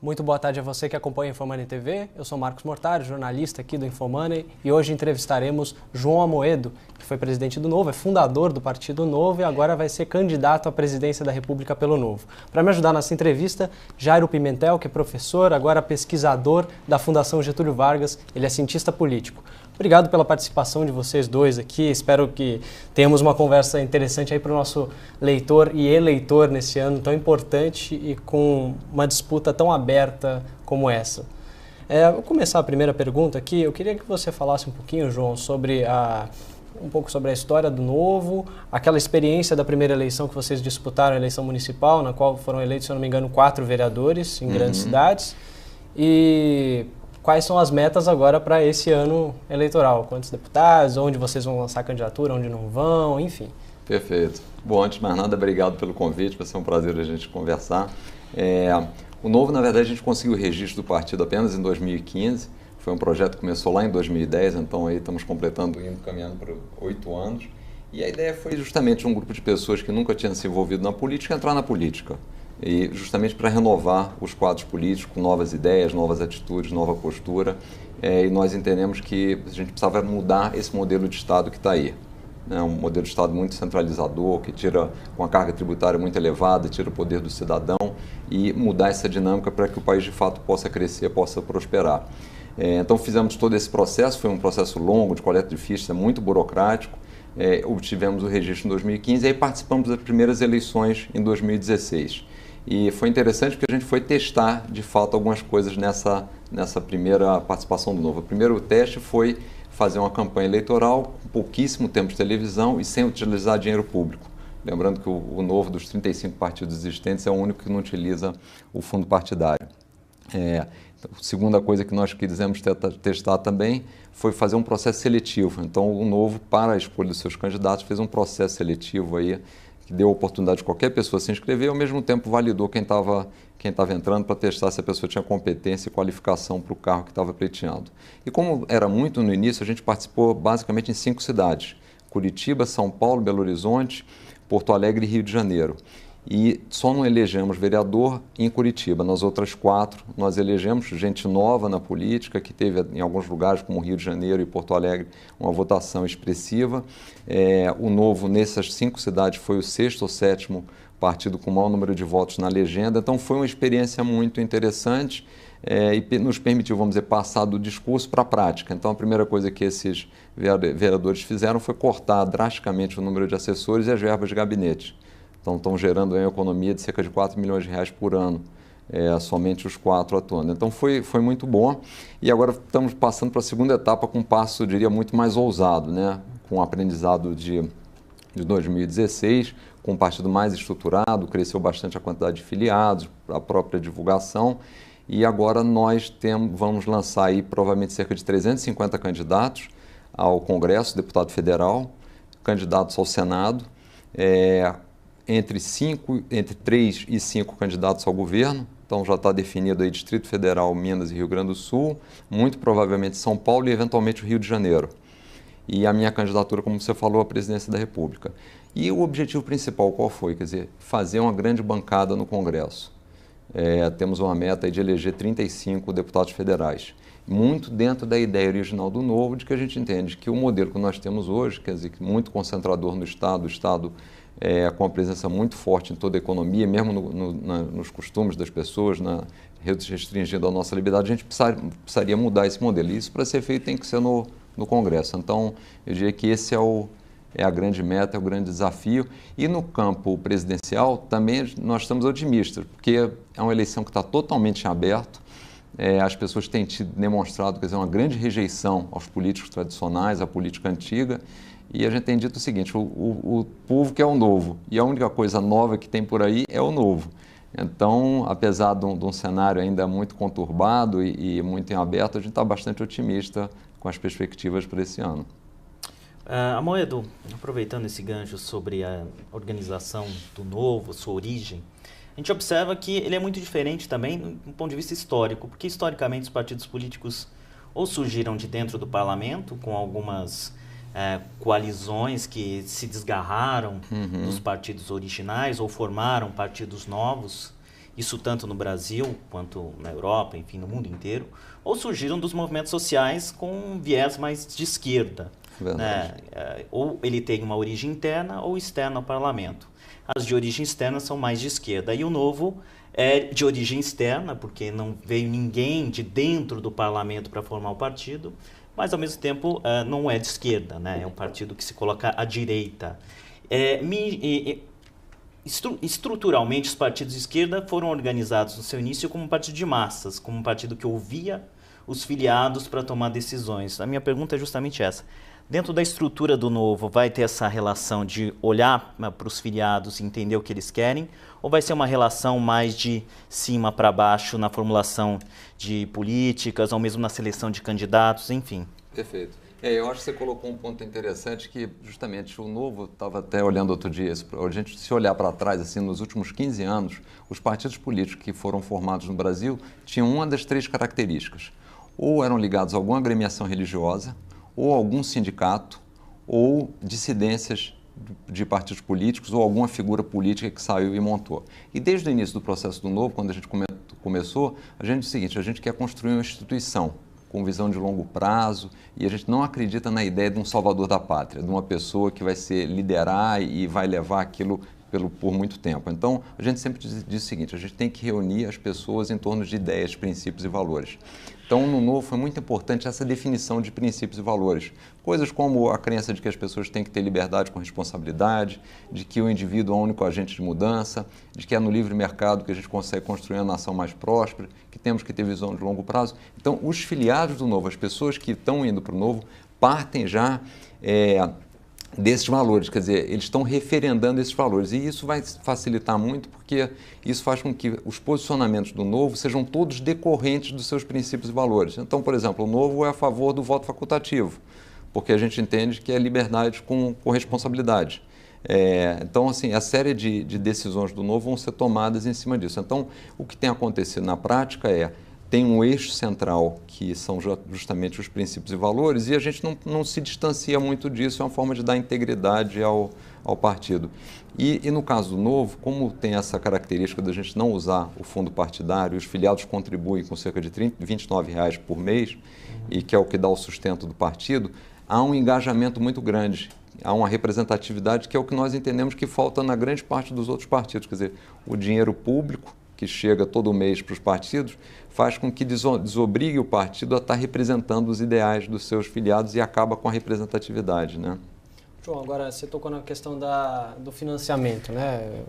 Muito boa tarde a você que acompanha a Infomoney TV. Eu sou Marcos Mortari, jornalista aqui do Infomoney, e hoje entrevistaremos João Amoedo, que foi presidente do Novo, é fundador do Partido Novo e agora vai ser candidato à presidência da República pelo Novo. Para me ajudar nessa entrevista, Jairo Pimentel, que é professor, agora pesquisador da Fundação Getúlio Vargas, ele é cientista político. Obrigado pela participação de vocês dois aqui, espero que tenhamos uma conversa interessante aí para o nosso leitor e eleitor nesse ano tão importante e com uma disputa tão aberta como essa. Vou começar a primeira pergunta aqui, eu queria que você falasse um pouquinho, João, sobre a história do Novo, aquela experiência da primeira eleição que vocês disputaram, a eleição municipal, na qual foram eleitos, se eu não me engano, 4 vereadores em grandes cidades, e quais são as metas agora para esse ano eleitoral? Quantos deputados, onde vocês vão lançar a candidatura, onde não vão, enfim. Perfeito. Bom, antes de mais nada, obrigado pelo convite, vai ser um prazer a gente conversar. O Novo, na verdade, a gente conseguiu o registro do partido apenas em 2015, foi um projeto que começou lá em 2010, então aí estamos caminhando para 8 anos, e a ideia foi justamente um grupo de pessoas que nunca tinham se envolvido na política entrar na política. E justamente para renovar os quadros políticos com novas ideias, novas atitudes, nova postura. E nós entendemos que a gente precisava mudar esse modelo de Estado que está aí. Um modelo de Estado muito centralizador, que tira com a carga tributária muito elevada, tira o poder do cidadão e mudar essa dinâmica para que o país de fato possa crescer, possa prosperar. Então fizemos todo esse processo, foi um processo longo de coleta de fichas, muito burocrático. Obtivemos o registro em 2015 e aí participamos das primeiras eleições em 2016. E foi interessante porque a gente foi testar, de fato, algumas coisas nessa primeira participação do Novo. O primeiro teste foi fazer uma campanha eleitoral com pouquíssimo tempo de televisão e sem utilizar dinheiro público. Lembrando que o Novo, dos 35 partidos existentes, é o único que não utiliza o fundo partidário. A segunda coisa que nós quisemos testar também foi fazer um processo seletivo. Então, o Novo, para a escolha dos seus candidatos, fez um processo seletivo aí, que deu a oportunidade de qualquer pessoa se inscrever e, ao mesmo tempo, validou quem estava entrando para testar se a pessoa tinha competência e qualificação para o cargo que estava pleiteando. E como era muito no início, a gente participou basicamente em 5 cidades: Curitiba, São Paulo, Belo Horizonte, Porto Alegre e Rio de Janeiro. E só não elegemos vereador em Curitiba. Nas outras 4, nós elegemos gente nova na política, que teve em alguns lugares, como Rio de Janeiro e Porto Alegre, uma votação expressiva. O Novo, nessas 5 cidades, foi o 6º ou 7º partido com o maior número de votos na legenda. Então, foi uma experiência muito interessante e nos permitiu, vamos dizer, passar do discurso para a prática. Então, a primeira coisa que esses vereadores fizeram foi cortar drasticamente o número de assessores e as verbas de gabinete. Então, estão gerando uma economia de cerca de 4 milhões de reais por ano, somente os 4 atuando. Então, foi muito bom. E agora estamos passando para a segunda etapa com um passo, eu diria, muito mais ousado, né? Com o aprendizado de 2016, com um partido mais estruturado, cresceu bastante a quantidade de filiados, a própria divulgação. E agora nós vamos lançar aí provavelmente cerca de 350 candidatos ao Congresso, deputado federal, candidatos ao Senado, entre 3 e 5 candidatos ao governo. Então já está definido aí Distrito Federal, Minas e Rio Grande do Sul, muito provavelmente São Paulo e eventualmente o Rio de Janeiro. E a minha candidatura, como você falou, à presidência da República. E o objetivo principal qual foi? Quer dizer, fazer uma grande bancada no Congresso. Temos uma meta aí de eleger 35 deputados federais. Muito dentro da ideia original do Novo, de que a gente entende que o modelo que nós temos hoje, quer dizer, muito concentrador no Estado, o Estado com a presença muito forte em toda a economia, mesmo nos costumes das pessoas, restringindo a nossa liberdade, a gente precisaria mudar esse modelo. E isso, para ser feito, tem que ser no Congresso. Então, eu diria que esse é a grande meta, é o grande desafio. E no campo presidencial, também nós estamos otimistas, porque é uma eleição que está totalmente em aberto. As pessoas têm demonstrado, quer dizer, uma grande rejeição aos políticos tradicionais, à política antiga. E a gente tem dito o seguinte, o povo quer o novo, e a única coisa nova que tem por aí é o novo. Então, apesar de um cenário ainda muito conturbado e muito em aberto, a gente está bastante otimista com as perspectivas para esse ano. Amoedo, aproveitando esse gancho sobre a organização do Novo, sua origem, a gente observa que ele é muito diferente também do ponto de vista histórico, porque historicamente os partidos políticos ou surgiram de dentro do parlamento, com algumas coalizões que se desgarraram dos partidos originais ou formaram partidos novos, isso tanto no Brasil quanto na Europa, enfim, no mundo inteiro, ou surgiram dos movimentos sociais com viés mais de esquerda. Né? Ou ele tem uma origem interna ou externa ao parlamento. As de origem externa são mais de esquerda. E o Novo é de origem externa, porque não veio ninguém de dentro do parlamento para formar o partido, mas ao mesmo tempo não é de esquerda, né? É um partido que se coloca à direita. Estruturalmente, os partidos de esquerda foram organizados no seu início como um partido de massas, como um partido que ouvia os filiados para tomar decisões. A minha pergunta é justamente essa. Dentro da estrutura do Novo, vai ter essa relação de olhar para os filiados e entender o que eles querem? Ou vai ser uma relação mais de cima para baixo na formulação de políticas, ou mesmo na seleção de candidatos, enfim? Perfeito. Eu acho que você colocou um ponto interessante que justamente o Novo, estava até olhando outro dia, a gente se olhar para trás, assim, nos últimos 15 anos, os partidos políticos que foram formados no Brasil tinham uma das 3 características. Ou eram ligados a alguma agremiação religiosa, ou algum sindicato, ou dissidências de partidos políticos, ou alguma figura política que saiu e montou. E desde o início do processo do Novo, quando a gente começou, a gente disse o seguinte: a gente quer construir uma instituição com visão de longo prazo, e a gente não acredita na ideia de um salvador da pátria, de uma pessoa que vai liderar e vai levar aquilo por muito tempo. Então, a gente sempre diz o seguinte: a gente tem que reunir as pessoas em torno de ideias, princípios e valores. Então, no Novo foi muito importante essa definição de princípios e valores. Coisas como a crença de que as pessoas têm que ter liberdade com responsabilidade, de que o indivíduo é o único agente de mudança, de que é no livre mercado que a gente consegue construir uma nação mais próspera, que temos que ter visão de longo prazo. Então, os filiados do Novo, as pessoas que estão indo para o Novo, partem já desses valores, quer dizer, eles estão referendando esses valores, e isso vai facilitar muito, porque isso faz com que os posicionamentos do Novo sejam todos decorrentes dos seus princípios e valores. Então, por exemplo, o Novo é a favor do voto facultativo, porque a gente entende que é liberdade com responsabilidade. Então, assim, a série de decisões do Novo vão ser tomadas em cima disso. Então, o que tem acontecido na prática tem um eixo central, que são justamente os princípios e valores, e a gente não se distancia muito disso, é uma forma de dar integridade ao partido. E no caso do Novo, como tem essa característica da gente não usar o fundo partidário, os filiados contribuem com cerca de R$ 29 por mês, e que é o que dá o sustento do partido, há um engajamento muito grande, há uma representatividade que é o que nós entendemos que falta na grande parte dos outros partidos, quer dizer, o dinheiro público, que chega todo mês para os partidos, faz com que desobrigue o partido a estar representando os ideais dos seus filiados e acaba com a representatividade, né? João, agora você tocou na questão do financiamento, né?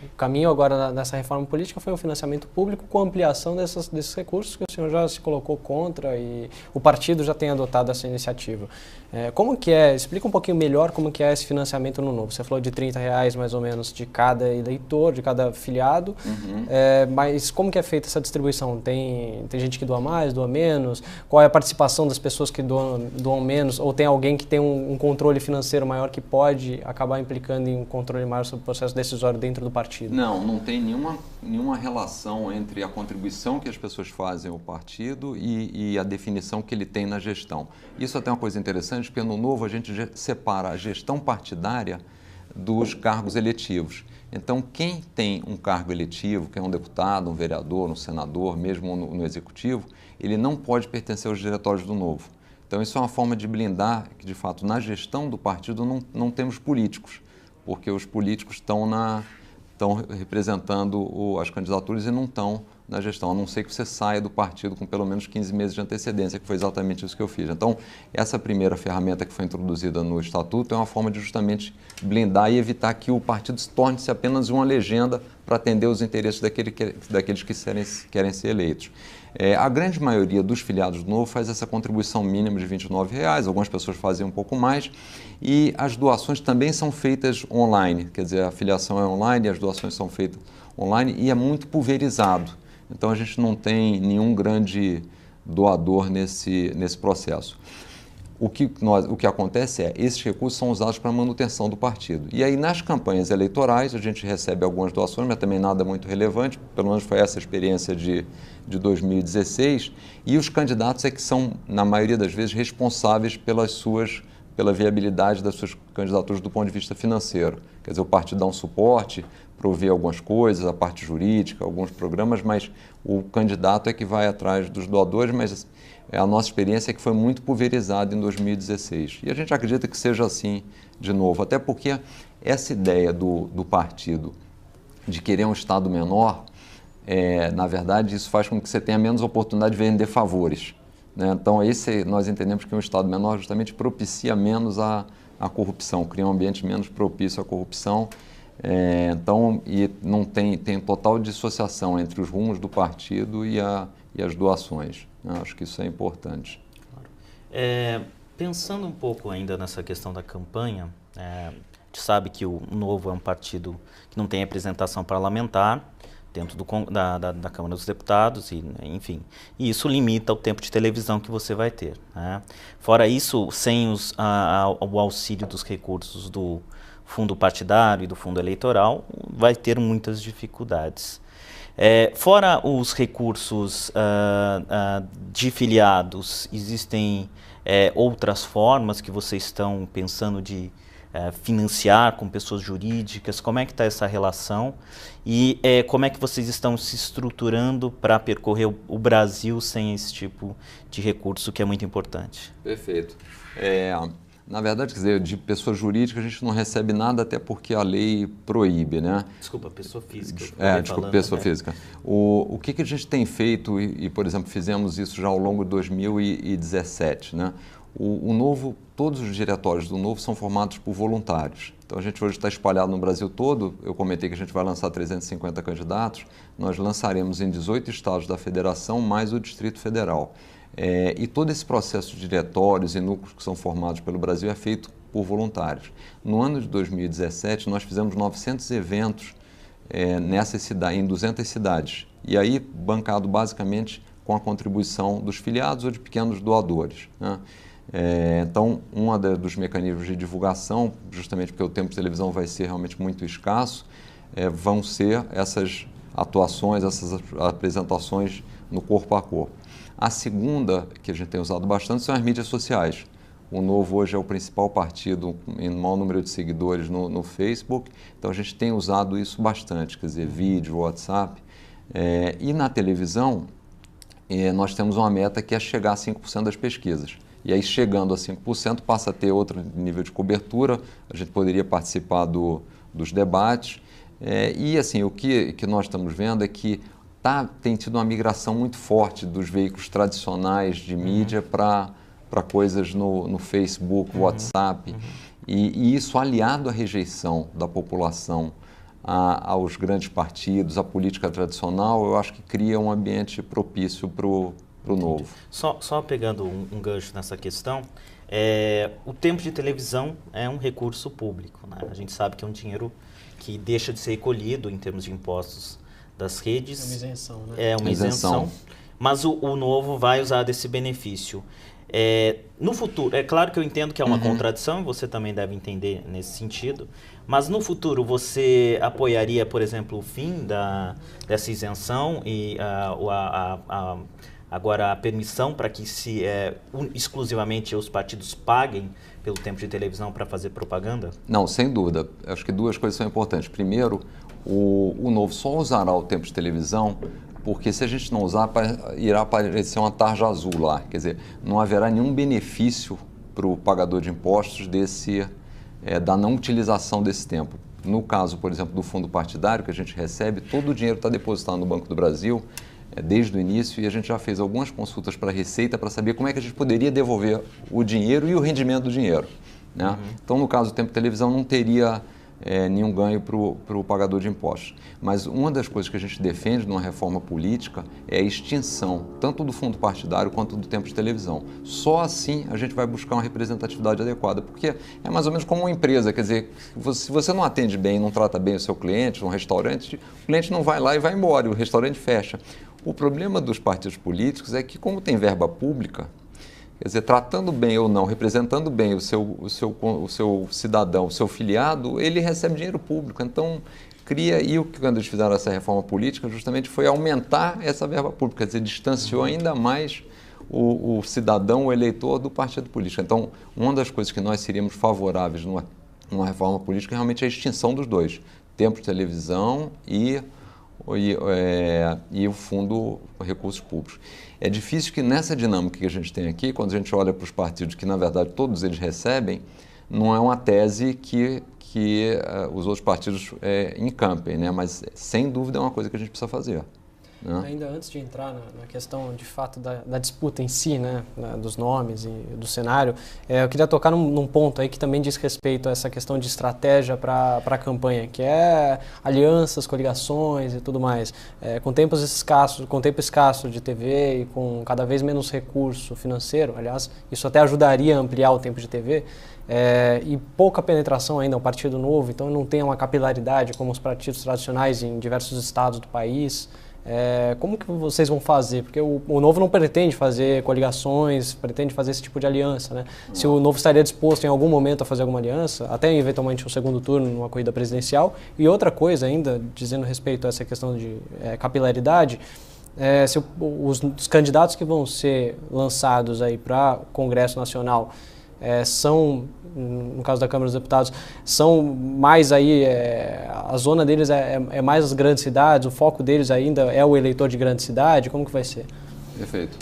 O caminho agora nessa reforma política foi o financiamento público com ampliação desses recursos que o senhor já se colocou contra e o partido já tem adotado essa iniciativa. Como que é? Explica um pouquinho melhor como que é esse financiamento no Novo. Você falou de R$ 30 mais ou menos de cada eleitor, de cada filiado, mas como que é feita essa distribuição? Tem gente que doa mais, doa menos? Qual é a participação das pessoas que doam menos? Ou tem alguém que tem um controle financeiro maior que pode acabar implicando em um controle maior sobre o processo decisório dentro do partido? Não tem nenhuma relação entre a contribuição que as pessoas fazem ao partido e a definição que ele tem na gestão. Isso até é uma coisa interessante, porque no Novo a gente separa a gestão partidária dos cargos eletivos. Então, quem tem um cargo eletivo, que é um deputado, um vereador, um senador, mesmo no executivo, ele não pode pertencer aos diretórios do Novo. Então, isso é uma forma de blindar que, de fato, na gestão do partido não temos políticos, porque os políticos estão representando as candidaturas e não estão na gestão, a não ser que você saia do partido com pelo menos 15 meses de antecedência, que foi exatamente isso que eu fiz. Então, essa primeira ferramenta que foi introduzida no Estatuto é uma forma de justamente blindar e evitar que o partido se torne-se apenas uma legenda para atender os interesses daqueles que querem ser eleitos. A grande maioria dos filiados do Novo faz essa contribuição mínima de R$ 29, algumas pessoas fazem um pouco mais, e as doações também são feitas online, quer dizer, a filiação é online, as doações são feitas online e é muito pulverizado. Então a gente não tem nenhum grande doador nesse processo. O que acontece esses recursos são usados para a manutenção do partido. E aí nas campanhas eleitorais a gente recebe algumas doações, mas também nada muito relevante, pelo menos foi essa a experiência de 2016, e os candidatos é que são, na maioria das vezes, responsáveis pelas suas pela viabilidade das suas candidaturas do ponto de vista financeiro. Quer dizer, o partido dá um suporte, prover algumas coisas, a parte jurídica, alguns programas, mas o candidato é que vai atrás dos doadores, mas a nossa experiência é que foi muito pulverizado em 2016. E a gente acredita que seja assim de novo, até porque essa ideia do partido de querer um Estado menor, na verdade, isso faz com que você tenha menos oportunidade de vender favores, né? Então, nós entendemos que um Estado menor justamente propicia menos a corrupção, cria um ambiente menos propício à corrupção. E não tem total dissociação entre os rumos do partido e as doações, né? Acho que isso é importante. Claro. Pensando um pouco ainda nessa questão da campanha, a gente sabe que o Novo é um partido que não tem representação parlamentar dentro da Câmara dos Deputados, enfim, e isso limita o tempo de televisão que você vai ter, né? Fora isso, sem o auxílio dos recursos do fundo partidário e do fundo eleitoral, vai ter muitas dificuldades. Fora os recursos de filiados, existem outras formas que vocês estão pensando de financiar com pessoas jurídicas? Como é que está essa relação? E como é que vocês estão se estruturando para percorrer o Brasil sem esse tipo de recurso que é muito importante? Perfeito. Na verdade, quer dizer, de pessoa jurídica a gente não recebe nada, até porque a lei proíbe, né? Desculpa, pessoa física. Desculpa, pessoa física. O que a gente tem feito, por exemplo, fizemos isso já ao longo de 2017, né? O Novo, todos os diretórios do Novo são formados por voluntários. Então, a gente hoje está espalhado no Brasil todo. Eu comentei que a gente vai lançar 350 candidatos. Nós lançaremos em 18 estados da federação, mais o Distrito Federal. E todo esse processo de diretórios e núcleos que são formados pelo Brasil é feito por voluntários. No ano de 2017, nós fizemos 900 eventos em 200 cidades. E aí, bancado basicamente com a contribuição dos filiados ou de pequenos doadores, né? Então, dos mecanismos de divulgação, justamente porque o tempo de televisão vai ser realmente muito escasso, vão ser essas atuações, essas apresentações no corpo a corpo. A segunda, que a gente tem usado bastante, são as mídias sociais. O Novo hoje é o principal partido em maior número de seguidores no Facebook, então a gente tem usado isso bastante, quer dizer, vídeo, WhatsApp. E na televisão, nós temos uma meta que é chegar a 5% das pesquisas. E aí, chegando a 5%, passa a ter outro nível de cobertura, a gente poderia participar dos debates. E assim, o que nós estamos vendo é que tem tido uma migração muito forte dos veículos tradicionais de mídia para coisas no Facebook, WhatsApp. E isso, aliado à rejeição da população aos grandes partidos, à política tradicional, eu acho que cria um ambiente propício para o Novo. Só pegando um gancho nessa questão, o tempo de televisão é um recurso público, né? A gente sabe que é um dinheiro que deixa de ser recolhido em termos de impostos das redes. É uma isenção, né? É uma isenção. Mas o Novo vai usar desse benefício. No futuro, é claro que eu entendo que é uma contradição, e você também deve entender nesse sentido, mas no futuro você apoiaria, por exemplo, o fim dessa isenção e agora a permissão para que exclusivamente os partidos paguem pelo tempo de televisão para fazer propaganda? Não, sem dúvida. Acho que duas coisas são importantes. Primeiro, o Novo só usará o tempo de televisão porque se a gente não usar, irá aparecer uma tarja azul lá. Quer dizer, não haverá nenhum benefício para o pagador de impostos da não utilização desse tempo. No caso, por exemplo, do fundo partidário que a gente recebe, todo o dinheiro está depositado no Banco do Brasil desde o início, e a gente já fez algumas consultas para a Receita para saber como é que a gente poderia devolver o dinheiro e o rendimento do dinheiro, né? Então, no caso do tempo de televisão, não teria nenhum ganho para o pagador de impostos. Mas uma das coisas que a gente defende numa reforma política é a extinção tanto do fundo partidário quanto do tempo de televisão. Só assim a gente vai buscar uma representatividade adequada, porque é mais ou menos como uma empresa, quer dizer, se você não atende bem, não trata bem o seu cliente, um restaurante, o cliente não vai lá e vai embora, e o restaurante fecha. O problema dos partidos políticos é que, como tem verba pública, quer dizer, tratando bem ou não, representando bem o seu cidadão, o seu filiado, ele recebe dinheiro público. Então, quando eles fizeram essa reforma política, justamente foi aumentar essa verba pública, quer dizer, distanciou ainda mais o cidadão, o eleitor do partido político. Então, uma das coisas que nós seríamos favoráveis numa reforma política é realmente a extinção dos dois, tempo de televisão e o Fundo Recursos Públicos. É difícil que nessa dinâmica que a gente tem aqui, quando a gente olha para os partidos que, na verdade, todos eles recebem, não é uma tese que os outros partidos encampem, né? Mas, sem dúvida, é uma coisa que a gente precisa fazer. Né? Ainda antes de entrar na questão, de fato, da disputa em si, né, dos nomes e do cenário, eu queria tocar num ponto aí que também diz respeito a essa questão de estratégia para a campanha, que é alianças, coligações e tudo mais. Com tempo escasso de TV e com cada vez menos recurso financeiro, aliás, isso até ajudaria a ampliar o tempo de TV, e pouca penetração ainda, um partido novo, então não tem uma capilaridade como os partidos tradicionais em diversos estados do país. Como que vocês vão fazer? Porque o Novo não pretende fazer coligações, pretende fazer esse tipo de aliança, né? Se o Novo estaria disposto em algum momento a fazer alguma aliança, até eventualmente um segundo turno numa corrida presidencial. E outra coisa ainda, dizendo respeito a essa questão de capilaridade, se os candidatos que vão ser lançados aí para o Congresso Nacional são, no caso da Câmara dos Deputados, são mais aí, a zona deles é mais as grandes cidades, o foco deles ainda é o eleitor de grande cidade, como que vai ser? Perfeito.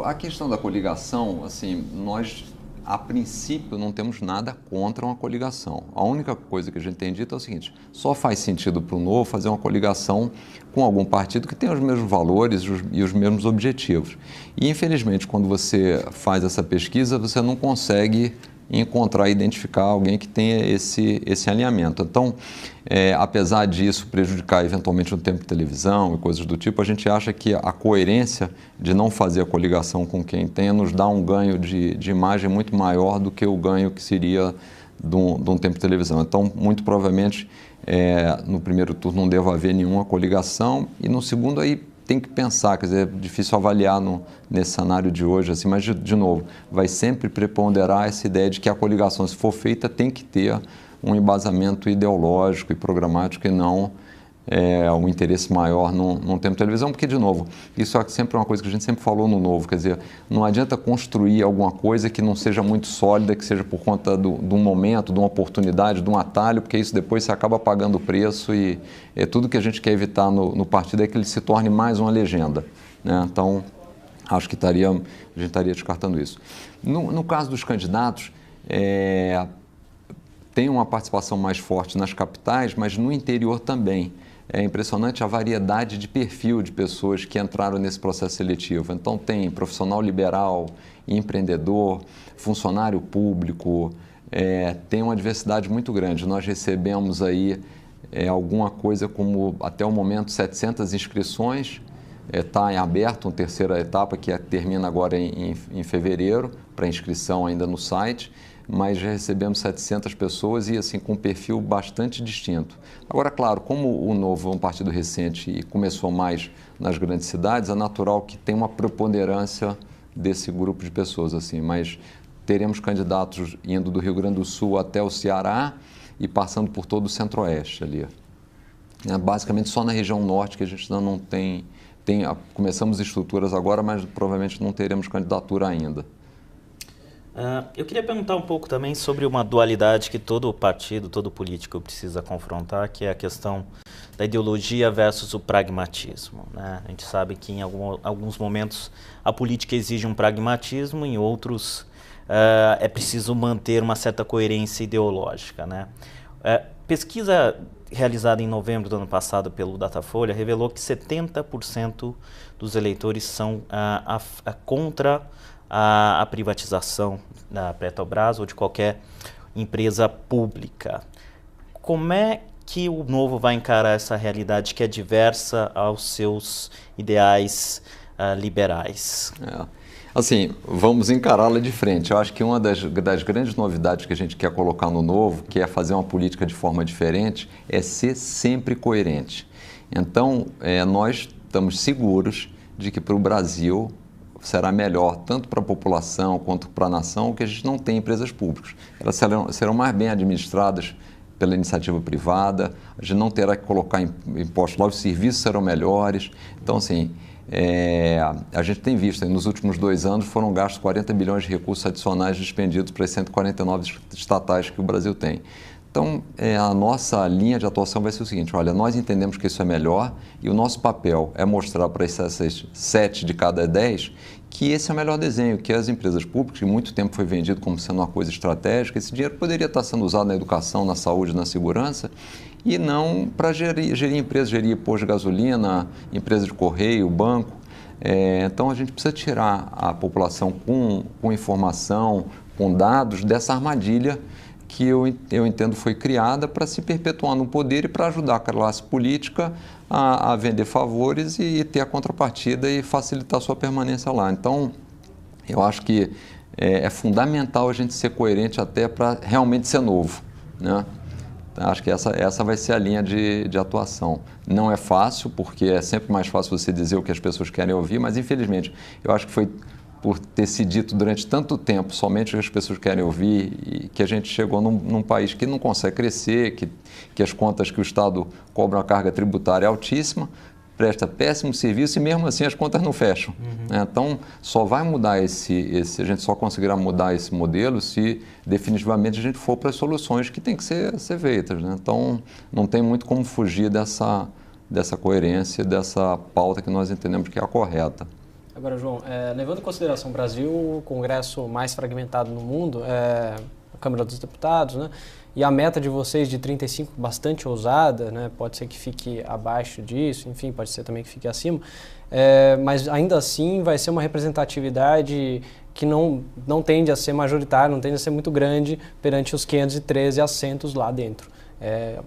A questão da coligação, assim, nós, a princípio, não temos nada contra uma coligação. A única coisa que a gente tem dito é o seguinte, só faz sentido para o Novo fazer uma coligação com algum partido que tenha os mesmos valores e os mesmos objetivos. E, infelizmente, quando você faz essa pesquisa, você não consegue encontrar e identificar alguém que tenha esse alinhamento. Então, apesar disso prejudicar eventualmente o tempo de televisão e coisas do tipo, a gente acha que a coerência de não fazer a coligação com quem tem nos dá um ganho de imagem muito maior do que o ganho que seria de um tempo de televisão. Então, muito provavelmente, no primeiro turno não deva haver nenhuma coligação e no segundo aí tem que pensar, quer dizer, é difícil avaliar nesse cenário de hoje, assim, mas, de novo, vai sempre preponderar essa ideia de que a coligação, se for feita, tem que ter um embasamento ideológico e programático e não um interesse maior num tempo de televisão, porque, de novo, isso é sempre uma coisa que a gente sempre falou no Novo, quer dizer, não adianta construir alguma coisa que não seja muito sólida, que seja por conta de um momento, de uma oportunidade, de um atalho, porque isso depois você acaba pagando o preço e tudo que a gente quer evitar no partido é que ele se torne mais uma legenda, né? Então, acho que a gente estaria descartando isso. No caso dos candidatos, tem uma participação mais forte nas capitais, mas no interior também. É impressionante a variedade de perfil de pessoas que entraram nesse processo seletivo. Então, tem profissional liberal, empreendedor, funcionário público, tem uma diversidade muito grande. Nós recebemos aí alguma coisa como, até o momento, 700 inscrições. Está em aberto uma terceira etapa que termina agora em fevereiro, para inscrição ainda no site. Mas já recebemos 700 pessoas e assim com um perfil bastante distinto. Agora, claro, como o Novo é um partido recente e começou mais nas grandes cidades, é natural que tenha uma preponderância desse grupo de pessoas, assim, mas teremos candidatos indo do Rio Grande do Sul até o Ceará e passando por todo o Centro-Oeste ali. Basicamente só na região norte que a gente ainda não tem, começamos estruturas agora, mas provavelmente não teremos candidatura ainda. Eu queria perguntar um pouco também sobre uma dualidade que todo partido, todo político precisa confrontar, que é a questão da ideologia versus o pragmatismo, né? A gente sabe que em alguns momentos a política exige um pragmatismo, em outros é preciso manter uma certa coerência ideológica, né? Pesquisa realizada em novembro do ano passado pelo Datafolha revelou que 70% dos eleitores são contra a privatização da Petrobras ou de qualquer empresa pública. Como é que o Novo vai encarar essa realidade que é diversa aos seus ideais liberais? Assim, vamos encará-la de frente. Eu acho que uma das grandes novidades que a gente quer colocar no Novo, que é fazer uma política de forma diferente, é ser sempre coerente. Então, nós estamos seguros de que para o Brasil será melhor, tanto para a população quanto para a nação, que a gente não tem empresas públicas. Elas serão mais bem administradas pela iniciativa privada, a gente não terá que colocar impostos lá, os serviços serão melhores. Então, assim, a gente tem visto, nos últimos 2 anos foram gastos 40 bilhões de recursos adicionais dispendidos para as 149 estatais que o Brasil tem. Então, a nossa linha de atuação vai ser o seguinte, olha, nós entendemos que isso é melhor e o nosso papel é mostrar para essas 7 de cada 10 que esse é o melhor desenho, que as empresas públicas, que muito tempo foi vendido como sendo uma coisa estratégica, esse dinheiro poderia estar sendo usado na educação, na saúde, na segurança, e não para gerir empresas, gerir posto de gasolina, empresa de correio, banco. Então, a gente precisa tirar a população com informação, com dados dessa armadilha que eu entendo foi criada para se perpetuar no poder e para ajudar a classe política a vender favores e ter a contrapartida e facilitar a sua permanência lá. Então, eu acho que é fundamental a gente ser coerente até para realmente ser novo, né? Acho que essa vai ser a linha de atuação. Não é fácil, porque é sempre mais fácil você dizer o que as pessoas querem ouvir, mas infelizmente eu acho que foi por ter se dito durante tanto tempo somente o que as pessoas querem ouvir e que a gente chegou num país que não consegue crescer, que as contas que o Estado cobra uma carga tributária altíssima, presta péssimo serviço e mesmo assim as contas não fecham. Então, só vai mudar a gente só conseguirá mudar esse modelo se definitivamente a gente for para as soluções que têm que ser feitas, né? Então, não tem muito como fugir dessa coerência, dessa pauta que nós entendemos que é a correta. Agora, João, levando em consideração o Brasil, o Congresso mais fragmentado no mundo, a Câmara dos Deputados, né? E a meta de vocês de 35 bastante ousada, né? Pode ser que fique abaixo disso, enfim, pode ser também que fique acima, mas ainda assim vai ser uma representatividade que não tende a ser majoritária, não tende a ser muito grande perante os 513 assentos lá dentro.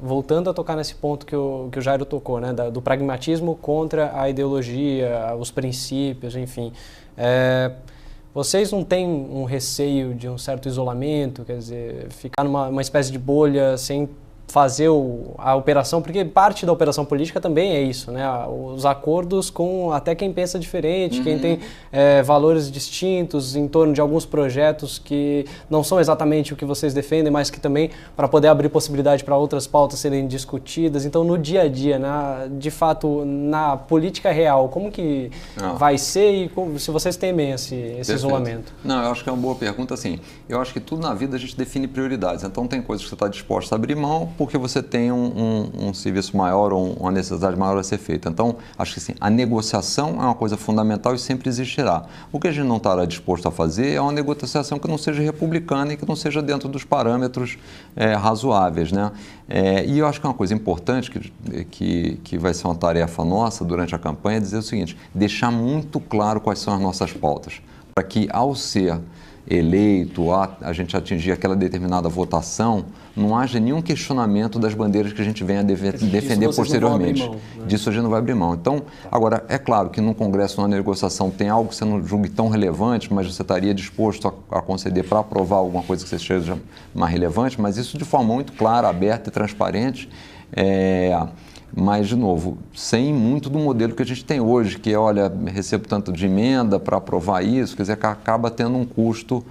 Voltando a tocar nesse ponto que o Jairo tocou, né, do pragmatismo contra a ideologia, os princípios, enfim. Vocês não têm um receio de um certo isolamento, quer dizer, ficar numa espécie de bolha sem fazer a operação, porque parte da operação política também é isso, né? Os acordos com até quem pensa diferente, quem tem valores distintos em torno de alguns projetos que não são exatamente o que vocês defendem, mas que também para poder abrir possibilidade para outras pautas serem discutidas. Então, no dia a dia, de fato, na política real, como que vai ser e se vocês temem esse isolamento? Não, eu acho que é uma boa pergunta, assim. Eu acho que tudo na vida a gente define prioridades. Então, tem coisas que você está disposto a abrir mão porque você tem um serviço maior ou uma necessidade maior a ser feita. Então, acho que assim, a negociação é uma coisa fundamental e sempre existirá. O que a gente não estará disposto a fazer é uma negociação que não seja republicana e que não seja dentro dos parâmetros razoáveis, né? E eu acho que é uma coisa importante que vai ser uma tarefa nossa durante a campanha, é dizer o seguinte, deixar muito claro quais são as nossas pautas, para que ao ser eleito, a gente atingir aquela determinada votação, não haja nenhum questionamento das bandeiras que a gente venha defender posteriormente. Mão, né? Disso a gente não vai abrir mão. Então, agora, é claro que num congresso, numa negociação, tem algo que você não julgue tão relevante, mas você estaria disposto a conceder para aprovar alguma coisa que você seja mais relevante, mas isso de forma muito clara, aberta e transparente, mas, de novo, sem muito do modelo que a gente tem hoje, que é, olha, recebo tanto de emenda para aprovar isso, quer dizer, que acaba tendo um custo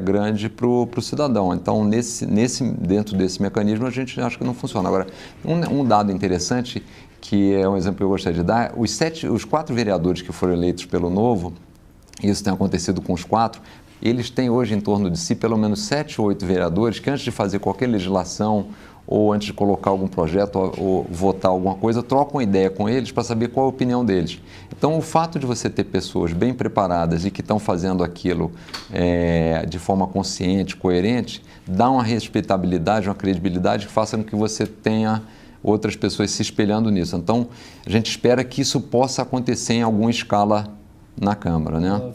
grande para o cidadão. Então, dentro desse mecanismo, a gente acha que não funciona. Agora, um dado interessante, que é um exemplo que eu gostaria de dar, os 4 vereadores que foram eleitos pelo Novo, isso tem acontecido com os 4, eles têm hoje em torno de si pelo menos 7 ou 8 vereadores que, antes de fazer qualquer legislação ou antes de colocar algum projeto ou votar alguma coisa, trocam ideia com eles para saber qual a opinião deles. Então, o fato de você ter pessoas bem preparadas e que estão fazendo aquilo de forma consciente, coerente, dá uma respeitabilidade, uma credibilidade que faça com que você tenha outras pessoas se espelhando nisso. Então, a gente espera que isso possa acontecer em alguma escala na Câmara, né?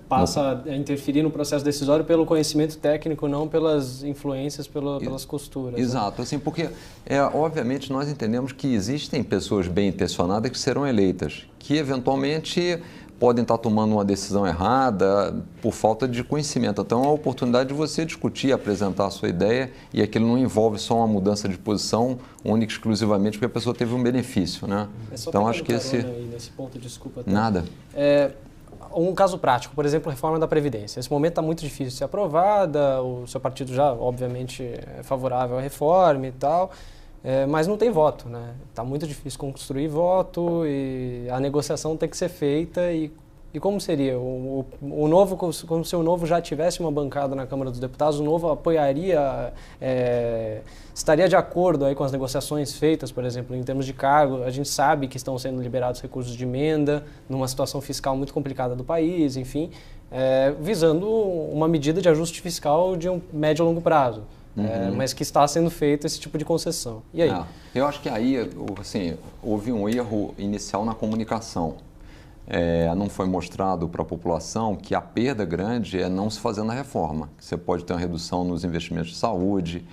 Passa a interferir no processo decisório pelo conhecimento técnico, não pelas influências, pelas costuras. Exato, né? Assim, porque obviamente nós entendemos que existem pessoas bem intencionadas que serão eleitas, que eventualmente podem estar tomando uma decisão errada por falta de conhecimento. Então é uma oportunidade de você discutir, apresentar a sua ideia, e aquilo não envolve só uma mudança de posição única e exclusivamente porque a pessoa teve um benefício, né? Então acho que nesse ponto, desculpa. Nada. Um caso prático, por exemplo, a reforma da Previdência. Nesse momento está muito difícil de ser aprovada, o seu partido já, obviamente, é favorável à reforma e tal. mas não tem voto, né? Está muito difícil construir voto e a negociação tem que ser feita. E como seria? O Novo, como se o Novo já tivesse uma bancada na Câmara dos Deputados, o Novo apoiaria, estaria de acordo aí com as negociações feitas, por exemplo, em termos de cargo. A gente sabe que estão sendo liberados recursos de emenda numa situação fiscal muito complicada do país, enfim, visando uma medida de ajuste fiscal de um médio e longo prazo. Mas que está sendo feito esse tipo de concessão. E aí? Eu acho que aí, assim, houve um erro inicial na comunicação. Não foi mostrado para a população que a perda grande é não se fazendo a reforma. Você pode ter uma redução nos investimentos de saúde,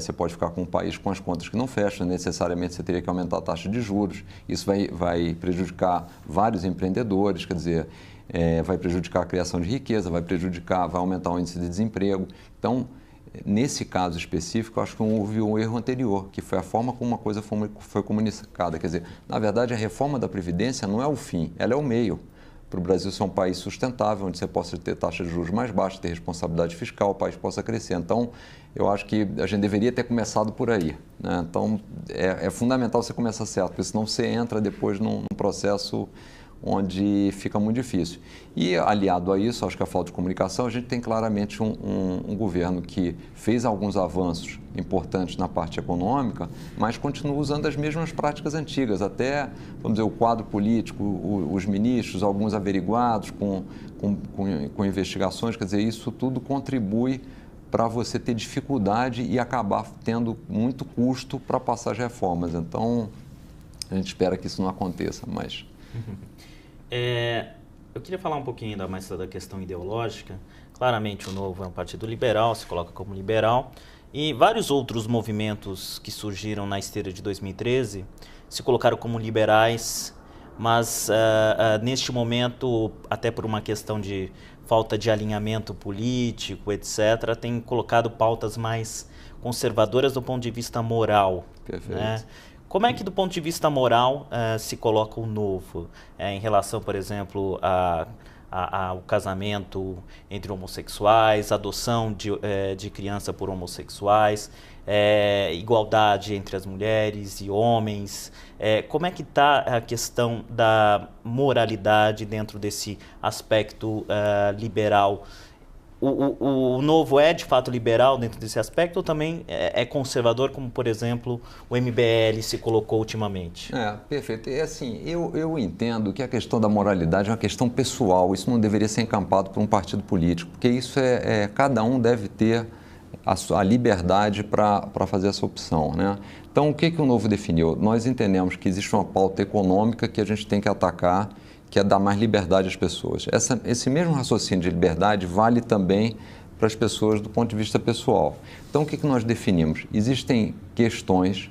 você pode ficar com um país com as contas que não fecham, necessariamente você teria que aumentar a taxa de juros. Isso vai prejudicar vários empreendedores, quer dizer, vai prejudicar a criação de riqueza, vai aumentar o índice de desemprego. Então, nesse caso específico, eu acho que houve um erro anterior, que foi a forma como uma coisa foi comunicada. Quer dizer, na verdade, a reforma da Previdência não é o fim, ela é o meio. Para o Brasil ser um país sustentável, onde você possa ter taxas de juros mais baixas, ter responsabilidade fiscal, o país possa crescer. Então, eu acho que a gente deveria ter começado por aí, né? Então, é fundamental você começar certo, porque senão você entra depois num processo onde fica muito difícil. E, aliado a isso, acho que a falta de comunicação, a gente tem claramente um governo que fez alguns avanços importantes na parte econômica, mas continua usando as mesmas práticas antigas, até, vamos dizer, o quadro político, os ministros, alguns averiguados com investigações, quer dizer, isso tudo contribui para você ter dificuldade e acabar tendo muito custo para passar as reformas. Então, a gente espera que isso não aconteça, mas... Eu queria falar um pouquinho ainda mais da questão ideológica. Claramente o Novo é um partido liberal, se coloca como liberal, e vários outros movimentos que surgiram na esteira de 2013 se colocaram como liberais, mas neste momento, até por uma questão de falta de alinhamento político, etc., tem colocado pautas mais conservadoras do ponto de vista moral. Perfeito. Né? Como é que, do ponto de vista moral, se coloca o Novo em relação, por exemplo, ao casamento entre homossexuais, adoção de criança por homossexuais, igualdade entre as mulheres e homens? Como é que está a questão da moralidade dentro desse aspecto liberal? O Novo é de fato liberal dentro desse aspecto ou também é conservador, como por exemplo o MBL se colocou ultimamente? Perfeito. Assim, eu entendo que a questão da moralidade é uma questão pessoal, isso não deveria ser encampado por um partido político, porque isso cada um deve ter a liberdade para fazer essa opção, né? Então, o que o Novo definiu? Nós entendemos que existe uma pauta econômica que a gente tem que atacar, que é dar mais liberdade às pessoas. Esse mesmo raciocínio de liberdade vale também para as pessoas do ponto de vista pessoal. Então, o que nós definimos? Existem questões,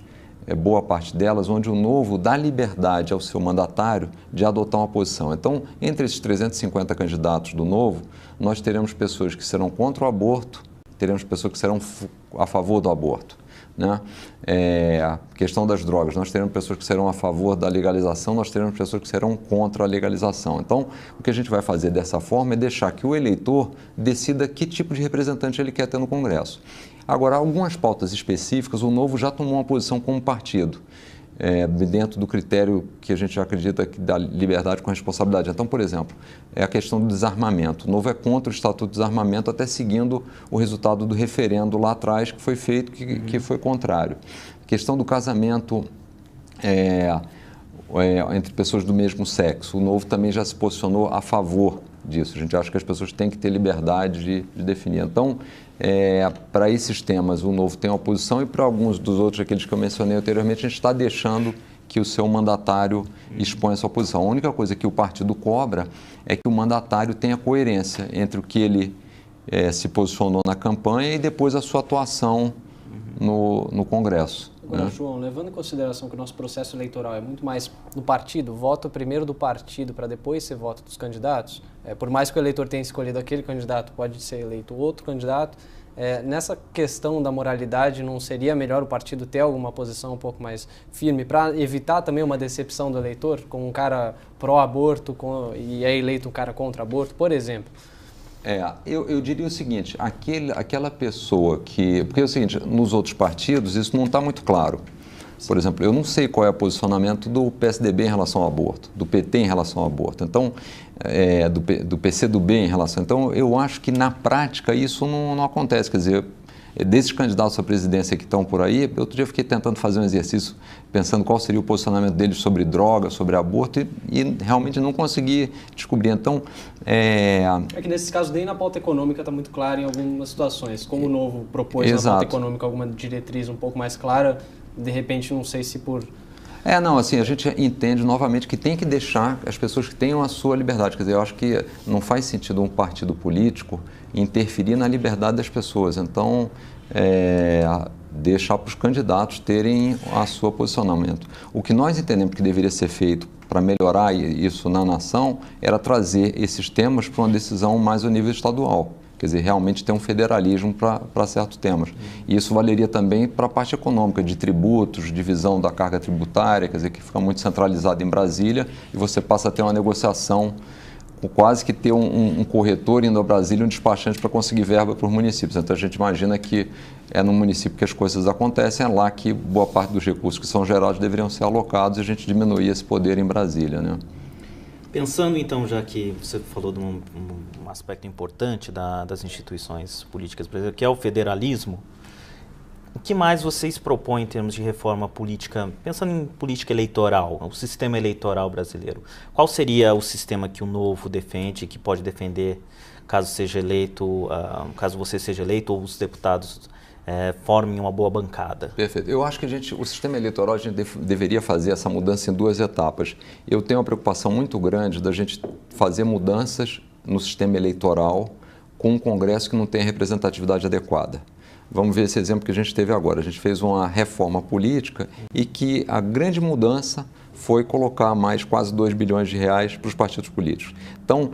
boa parte delas, onde o Novo dá liberdade ao seu mandatário de adotar uma posição. Então, entre esses 350 candidatos do Novo, nós teremos pessoas que serão contra o aborto, teremos pessoas que serão a favor do aborto, né? A questão das drogas, nós teremos pessoas que serão a favor da legalização, nós teremos pessoas que serão contra a legalização. Então, o que a gente vai fazer dessa forma é deixar que o eleitor decida que tipo de representante ele quer ter no Congresso. Agora, algumas pautas específicas, o Novo já tomou uma posição como partido, dentro do critério que a gente acredita que dá liberdade com responsabilidade. Então, por exemplo, a questão do desarmamento. O Novo é contra o Estatuto de Desarmamento, até seguindo o resultado do referendo lá atrás que foi feito, que foi contrário. A questão do casamento entre pessoas do mesmo sexo. O Novo também já se posicionou a favor disso. A gente acha que as pessoas têm que ter liberdade de definir. Então, para esses temas, o Novo tem uma posição e para alguns dos outros, aqueles que eu mencionei anteriormente, a gente está deixando que o seu mandatário exponha a sua posição. A única coisa que o partido cobra é que o mandatário tenha coerência entre o que ele se posicionou na campanha e depois a sua atuação no Congresso. Agora, João, levando em consideração que o nosso processo eleitoral é muito mais do partido, voto primeiro do partido para depois ser voto dos candidatos, por mais que o eleitor tenha escolhido aquele candidato, pode ser eleito outro candidato, nessa questão da moralidade, não seria melhor o partido ter alguma posição um pouco mais firme para evitar também uma decepção do eleitor, com um cara pró-aborto e é eleito um cara contra aborto, por exemplo? Eu diria o seguinte, aquela pessoa que... Porque é o seguinte, nos outros partidos isso não está muito claro. Por exemplo, eu não sei qual é o posicionamento do PSDB em relação ao aborto, do PT em relação ao aborto, então, do PCdoB em relação... Então, eu acho que na prática isso não acontece, quer dizer, desses candidatos à presidência que estão por aí, outro dia eu fiquei tentando fazer um exercício pensando qual seria o posicionamento deles sobre droga, sobre aborto e realmente não consegui descobrir. Então, É que nesses casos nem na pauta econômica está muito claro em algumas situações. Como o Novo propôs na pauta econômica alguma diretriz um pouco mais clara, de repente não sei se por... Não, assim, a gente entende novamente que tem que deixar as pessoas que tenham a sua liberdade. Quer dizer, eu acho que não faz sentido um partido político interferir na liberdade das pessoas. Então, deixar para os candidatos terem a seu posicionamento. O que nós entendemos que deveria ser feito para melhorar isso na nação era trazer esses temas para uma decisão mais ao nível estadual. Quer dizer, realmente ter um federalismo para certos temas. E isso valeria também para a parte econômica, de tributos, divisão da carga tributária, quer dizer, que fica muito centralizado em Brasília e você passa a ter uma negociação, quase que ter um corretor indo a Brasília, um despachante para conseguir verba para os municípios. Então a gente imagina que é no município que as coisas acontecem, é lá que boa parte dos recursos que são gerados deveriam ser alocados e a gente diminuir esse poder em Brasília, né? Pensando então, já que você falou de um aspecto importante das instituições políticas brasileiras, que é o federalismo, o que mais vocês propõem em termos de reforma política, pensando em política eleitoral, o sistema eleitoral brasileiro? Qual seria o sistema que o Novo defende, que pode defender caso seja eleito, caso você seja eleito ou os deputados formem uma boa bancada? Perfeito. Eu acho que o sistema eleitoral, a gente deveria fazer essa mudança em 2 etapas. Eu tenho uma preocupação muito grande da gente fazer mudanças no sistema eleitoral com um Congresso que não tem representatividade adequada. Vamos ver esse exemplo que a gente teve agora. A gente fez uma reforma política e que a grande mudança foi colocar mais quase 2 bilhões de reais para os partidos políticos. Então,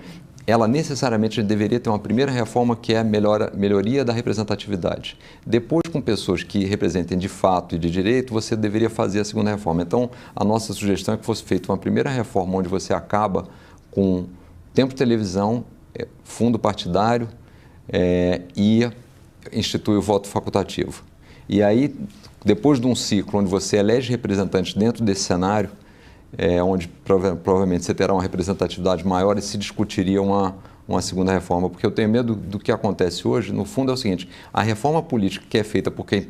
ela necessariamente deveria ter uma primeira reforma que é a melhoria da representatividade. Depois, com pessoas que representem de fato e de direito, você deveria fazer a segunda reforma. Então, a nossa sugestão é que fosse feita uma primeira reforma onde você acaba com tempo de televisão, fundo partidário e institui o voto facultativo. E aí, depois de um ciclo onde você elege representantes dentro desse cenário, onde provavelmente você terá uma representatividade maior e se discutiria uma segunda reforma, porque eu tenho medo do que acontece hoje. No fundo é o seguinte, a reforma política que é feita por quem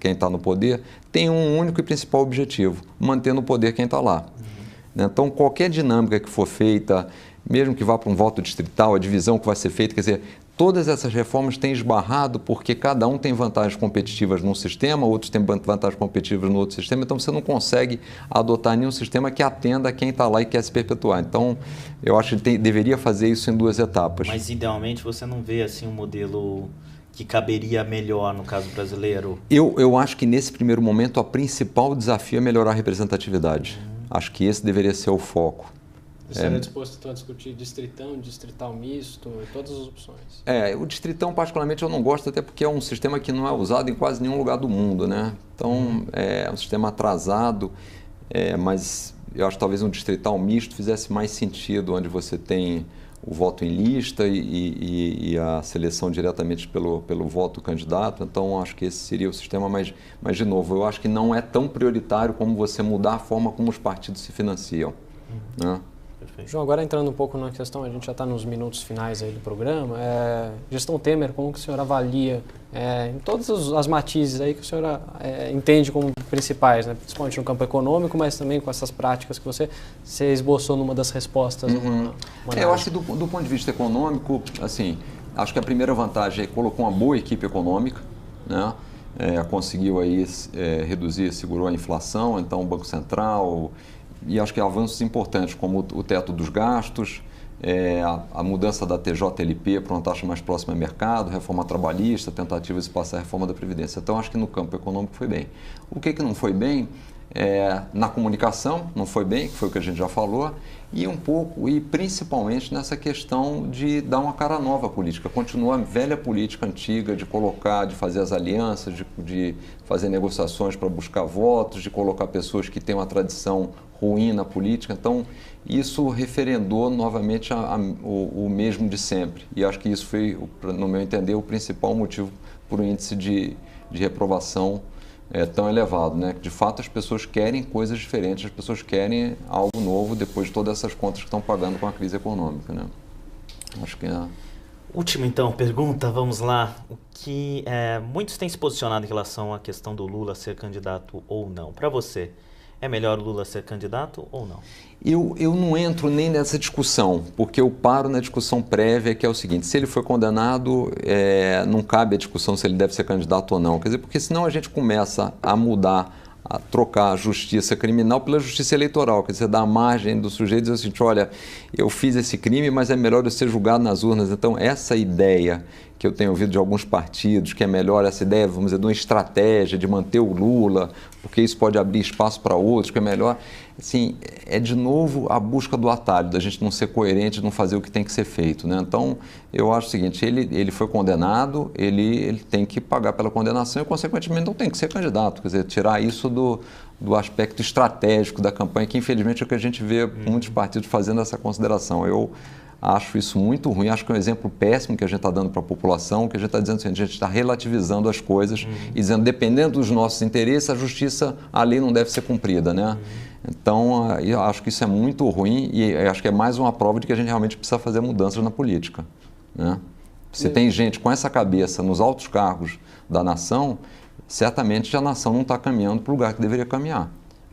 está no poder tem um único e principal objetivo, manter no poder quem está lá. Então, qualquer dinâmica que for feita, mesmo que vá para um voto distrital, a divisão que vai ser feita, quer dizer, todas essas reformas têm esbarrado porque cada um tem vantagens competitivas num sistema, outros têm vantagens competitivas no outro sistema, então você não consegue adotar nenhum sistema que atenda a quem está lá e quer se perpetuar. Então, eu acho que deveria fazer isso em 2 etapas. Mas, idealmente, você não vê assim um modelo que caberia melhor no caso brasileiro? Eu acho que, nesse primeiro momento, o principal desafio é melhorar a representatividade. Acho que esse deveria ser o foco. Você estaria disposto então, a discutir distritão, distrital misto, todas as opções? O distritão, particularmente, eu não gosto, até porque é um sistema que não é usado em quase nenhum lugar do mundo, né? Então, é um sistema atrasado, mas eu acho que talvez um distrital misto fizesse mais sentido, onde você tem o voto em lista e a seleção diretamente pelo voto do candidato. Então, acho que esse seria o sistema, mas, de novo, eu acho que não é tão prioritário como você mudar a forma como os partidos se financiam, né? Perfeito. João, agora entrando um pouco na questão, a gente já está nos minutos finais aí do programa, gestão Temer, como que o senhor avalia em todas as matizes aí que o senhor entende como principais, né? Principalmente no campo econômico, mas também com essas práticas que você esboçou numa das respostas. Eu acho que do ponto de vista econômico, assim, acho que a primeira vantagem é que colocou uma boa equipe econômica, né? Conseguiu aí reduzir, segurou a inflação, então o Banco Central... E acho que avanços importantes, como o teto dos gastos, a mudança da TJLP para uma taxa mais próxima ao mercado, reforma trabalhista, tentativas de passar a reforma da Previdência. Então, acho que no campo econômico foi bem. O que não foi bem? Na comunicação, não foi bem, que foi o que a gente já falou, e principalmente nessa questão de dar uma cara nova à política, continuar a velha política antiga de colocar, de fazer as alianças, de fazer negociações para buscar votos, de colocar pessoas que têm uma tradição ruim na política. Então, isso referendou novamente o mesmo de sempre. E acho que isso foi, no meu entender, o principal motivo para o índice de reprovação tão elevado, né? De fato, as pessoas querem coisas diferentes, as pessoas querem algo novo depois de todas essas contas que estão pagando com a crise econômica, né? Acho que Última, então, pergunta, vamos lá. O que muitos têm se posicionado em relação à questão do Lula ser candidato ou não. Para você, é melhor o Lula ser candidato ou não? Eu não entro nem nessa discussão, porque eu paro na discussão prévia, que é o seguinte: se ele foi condenado, não cabe a discussão se ele deve ser candidato ou não. Quer dizer, porque senão a gente começa a mudar, a trocar a justiça criminal pela justiça eleitoral. Quer dizer, dar a margem do sujeito e dizer assim, olha, eu fiz esse crime, mas é melhor eu ser julgado nas urnas. Então, essa ideia que eu tenho ouvido de alguns partidos, que é melhor essa ideia, vamos dizer, de uma estratégia de manter o Lula, porque isso pode abrir espaço para outros, que é melhor, assim, é de novo a busca do atalho, da gente não ser coerente, não fazer o que tem que ser feito, né? Então, eu acho o seguinte, ele foi condenado, ele tem que pagar pela condenação e, consequentemente, não tem que ser candidato, quer dizer, tirar isso do aspecto estratégico da campanha, que infelizmente é o que a gente vê muitos partidos fazendo essa consideração. Eu acho isso muito ruim, acho que é um exemplo péssimo que a gente está dando para a população, que a gente está dizendo assim, a gente está relativizando as coisas e dizendo, dependendo dos nossos interesses, a justiça, a lei não deve ser cumprida, né? Então, eu acho que isso é muito ruim e acho que é mais uma prova de que a gente realmente precisa fazer mudanças na política, né? Se tem gente com essa cabeça nos altos cargos da nação, certamente a nação não está caminhando para o lugar que deveria caminhar.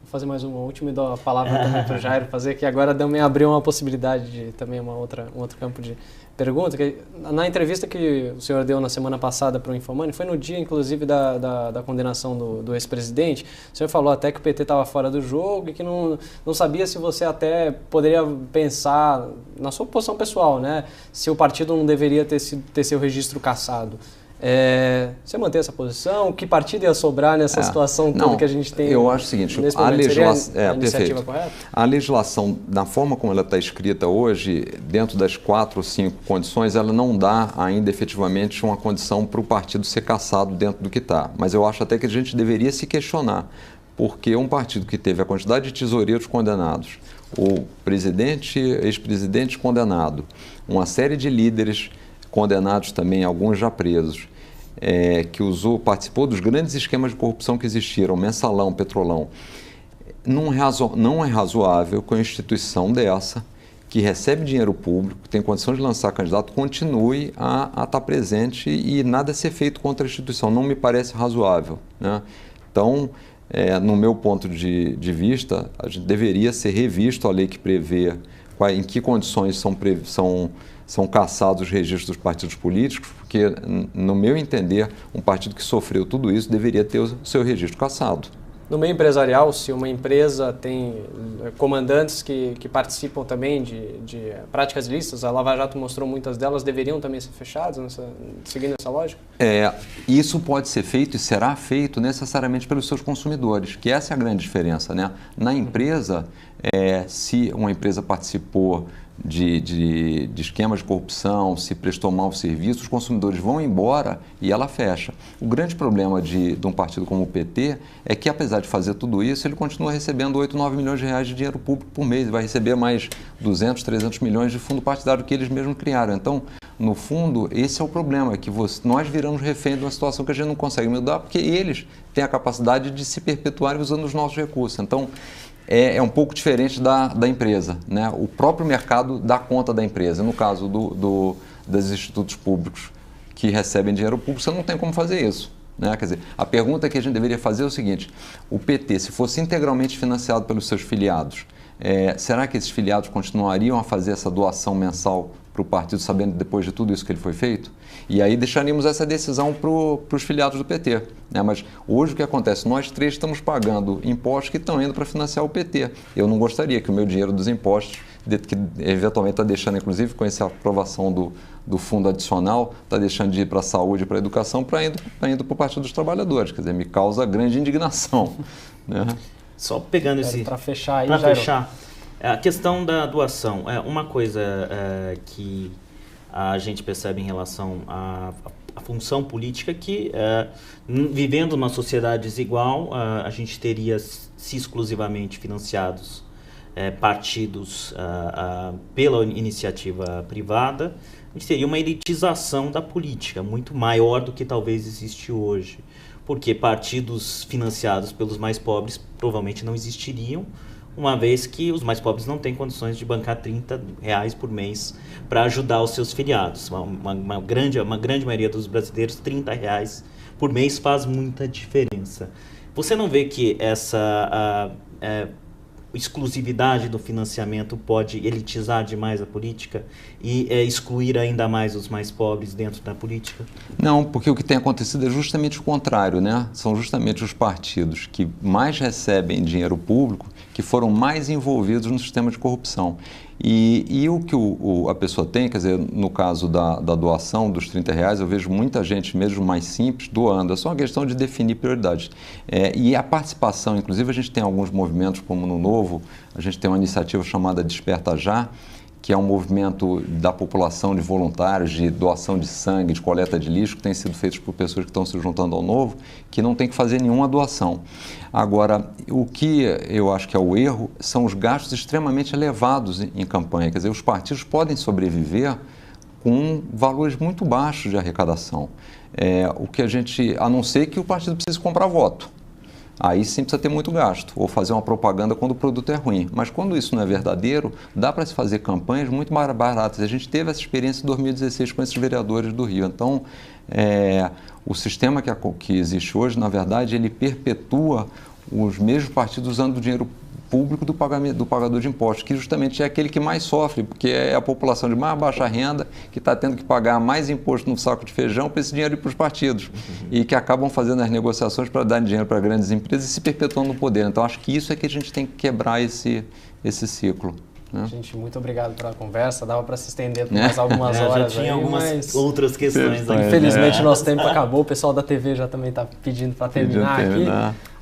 Fazer mais uma última e dar a palavra também para o Jairo fazer, que agora também abriu uma possibilidade de também um outro campo de pergunta. Que, na entrevista que o senhor deu na semana passada para o Infomoney, foi no dia, inclusive, da condenação do ex-presidente, o senhor falou até que o PT estava fora do jogo e que não sabia se você até poderia pensar, na sua posição pessoal, né, se o partido não deveria ter seu registro cassado. Você mantém essa posição? Que partido ia sobrar nessa situação toda que a gente tem? Eu acho o seguinte, a iniciativa correta? A legislação, na forma como ela está escrita hoje, dentro das 4 ou 5 condições, ela não dá ainda efetivamente uma condição para o partido ser cassado dentro do que está. Mas eu acho até que a gente deveria se questionar, porque um partido que teve a quantidade de tesoureiros condenados, o presidente, ex-presidente condenado, uma série de líderes condenados também, alguns já presos, que participou dos grandes esquemas de corrupção que existiram, Mensalão, Petrolão. Não é razoável que uma instituição dessa, que recebe dinheiro público, tem condição de lançar candidato, continue a estar presente e nada ser feito contra a instituição. Não me parece razoável, né? Então, no meu ponto de vista, a gente deveria ser revisto a lei que prevê em que condições são cassados os registros dos partidos políticos, porque, no meu entender, um partido que sofreu tudo isso deveria ter o seu registro cassado. No meio empresarial, se uma empresa tem comandantes que participam também de práticas ilícitas, a Lava Jato mostrou muitas delas, deveriam também ser fechadas, seguindo essa lógica? Isso pode ser feito e será feito necessariamente pelos seus consumidores, que essa é a grande diferença, né? Na empresa, se uma empresa participou de esquemas de corrupção, se prestou mau serviço, os consumidores vão embora e ela fecha. O grande problema de um partido como o PT é que, apesar de fazer tudo isso, ele continua recebendo 8, 9 milhões de reais de dinheiro público por mês, vai receber mais 200, 300 milhões de fundo partidário que eles mesmos criaram. Então, no fundo, esse é o problema, é que nós viramos refém de uma situação que a gente não consegue mudar, porque eles têm a capacidade de se perpetuar usando os nossos recursos. Então, é um pouco diferente da empresa, né? O próprio mercado dá conta da empresa. No caso dos institutos públicos que recebem dinheiro público, você não tem como fazer isso, né? Quer dizer, a pergunta que a gente deveria fazer é o seguinte: o PT, se fosse integralmente financiado pelos seus filiados, será que esses filiados continuariam a fazer essa doação mensal para o partido, sabendo depois de tudo isso que ele foi feito? E aí deixaríamos essa decisão para os filiados do PT, né? Mas hoje o que acontece? Nós três estamos pagando impostos que estão indo para financiar o PT. Eu não gostaria que o meu dinheiro dos impostos, que eventualmente está deixando, inclusive com essa aprovação do fundo adicional, está deixando de ir para a saúde e para a educação, para indo para o Partido dos Trabalhadores. Quer dizer, me causa grande indignação, né? Só pegando para fechar aí, para fechar, a questão da doação é uma coisa que a gente percebe em relação à função política, que vivendo numa sociedade desigual, a gente teria, se exclusivamente financiados partidos pela iniciativa privada, a gente teria uma elitização da política muito maior do que talvez existe hoje. porque partidos financiados pelos mais pobres provavelmente não existiriam, uma vez que os mais pobres não têm condições de bancar R$30 por mês para ajudar os seus filiados. Uma grande maioria dos brasileiros, R$30 por mês faz muita diferença. Você não vê que essa exclusividade do financiamento pode elitizar demais a política e excluir ainda mais os mais pobres dentro da política? Não, porque o que tem acontecido é justamente o contrário, né? São justamente os partidos que mais recebem dinheiro público que foram mais envolvidos no sistema de corrupção. E o que a pessoa tem, quer dizer, no caso da doação dos R$30, eu vejo muita gente, mesmo mais simples, doando. É só uma questão de definir prioridades. E a participação, inclusive a gente tem alguns movimentos, como no Novo, a gente tem uma iniciativa chamada Desperta Já, que é um movimento da população de voluntários, de doação de sangue, de coleta de lixo, que tem sido feito por pessoas que estão se juntando ao Novo, que não tem que fazer nenhuma doação. Agora, o que eu acho que é o erro são os gastos extremamente elevados em campanha. Quer dizer, os partidos podem sobreviver com valores muito baixos de arrecadação. O que a não ser que o partido precise comprar voto. Aí sim precisa ter muito gasto, ou fazer uma propaganda quando o produto é ruim. Mas quando isso não é verdadeiro, dá para se fazer campanhas muito mais baratas. A gente teve essa experiência em 2016 com esses vereadores do Rio. Então, o sistema que existe hoje, na verdade, ele perpetua os mesmos partidos usando o dinheiro público do pagador de impostos, que justamente é aquele que mais sofre, porque é a população de mais baixa renda que está tendo que pagar mais imposto no saco de feijão para esse dinheiro ir para os partidos, e que acabam fazendo as negociações para dar dinheiro para grandes empresas e se perpetuando no poder. Então, acho que isso é que a gente tem que quebrar esse ciclo. Gente, muito obrigado pela conversa. Dava para se estender por mais algumas horas. Já tinha algumas outras questões. Infelizmente, nosso tempo acabou. O pessoal da TV já também está pedindo para terminar aqui.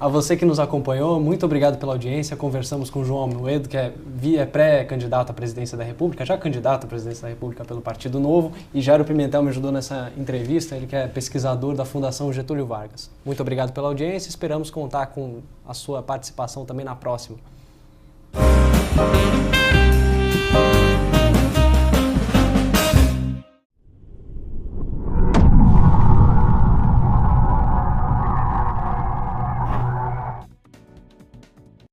A você que nos acompanhou, muito obrigado pela audiência. Conversamos com o João Amoedo, que é pré-candidato à presidência da República, já candidato à presidência da República pelo Partido Novo. E Jairo Pimentel me ajudou nessa entrevista, ele que é pesquisador da Fundação Getúlio Vargas. Muito obrigado pela audiência. Esperamos contar com a sua participação também na próxima.